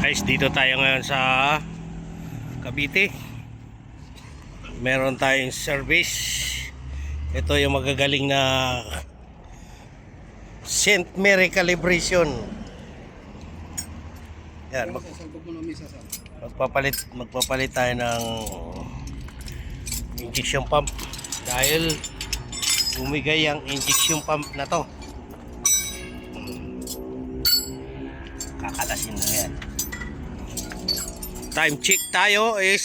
Guys, dito tayo ngayon sa Cavite. Meron tayong service. Ito yung magagaling na St. Mary Calibration. Yan, magpapalit tayo ng injection pump dahil bumigay ang injection pump na to. Kakalasin na yan. Time check tayo is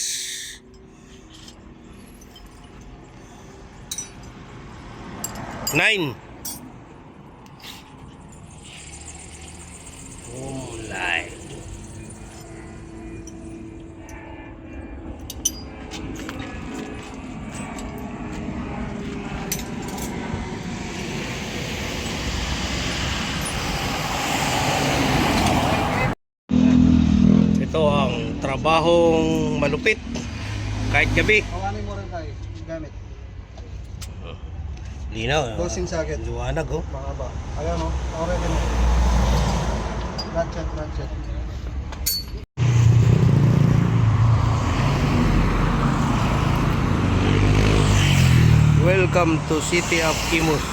9. Umulay. Ito ang trabahong malupit kahit gabi. Hawanin mo rin tayo gamit. Linaw. Closing socket. Liwanag oh. Baka ba? Ayan o. Already mo. Ratchet. Welcome to City of Imus.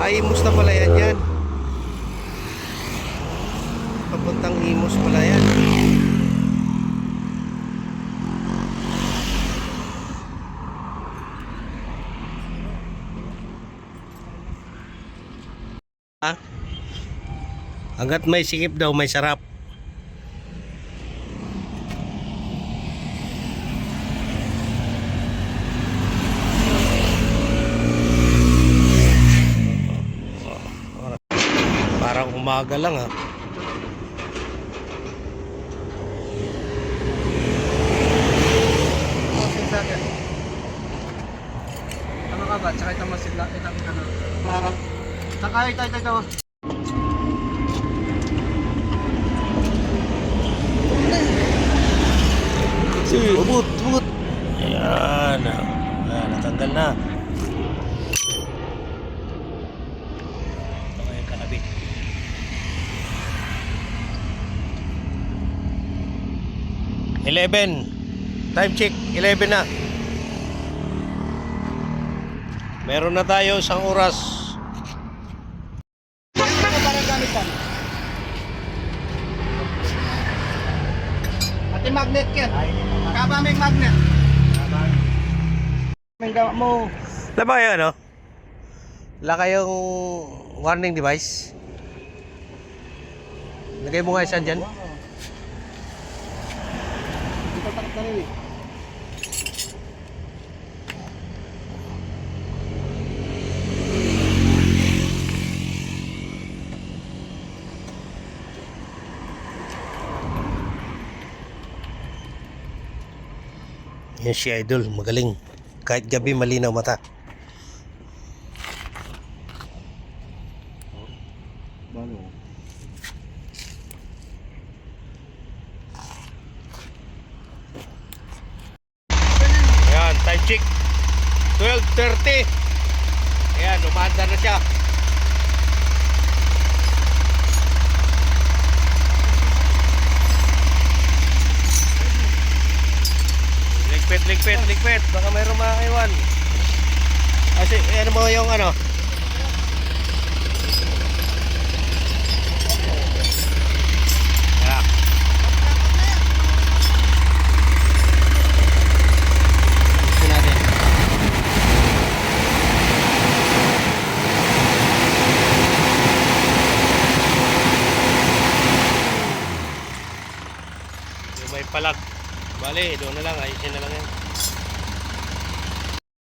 Imus na pala yan dyan. Papuntang Imus pala yan. Hanggat may sikip daw, may sarap. Parang umaga lang ha. Closing socket. Ano ka ba? Tsaka itong masigla. Itang ano. Tsaka ito. Ubut. Ayan. Ayan, natanggal na. Ito yung kanabit. Time check, 11 na. Meron na tayo isang oras. Ano parang gamit yan? Pati magnet yan. Kaba may magnet. May gawa mo. Diba yun, ano? Wala kayong warning device? Lagay mo nga isa dyan. Hindi pa takot na rin eh. Yan si Idol, magaling. Kahit gabi malinaw mata. Bago. Ayan, time check 12:30. Ayan, umanda na siya. Ligpit. Baka mayroong makaiwan. Kasi, ano mo yung ano? Ayan. Ito natin. Yung may palag. Bale, doon na lang. Ayusin na lang yan.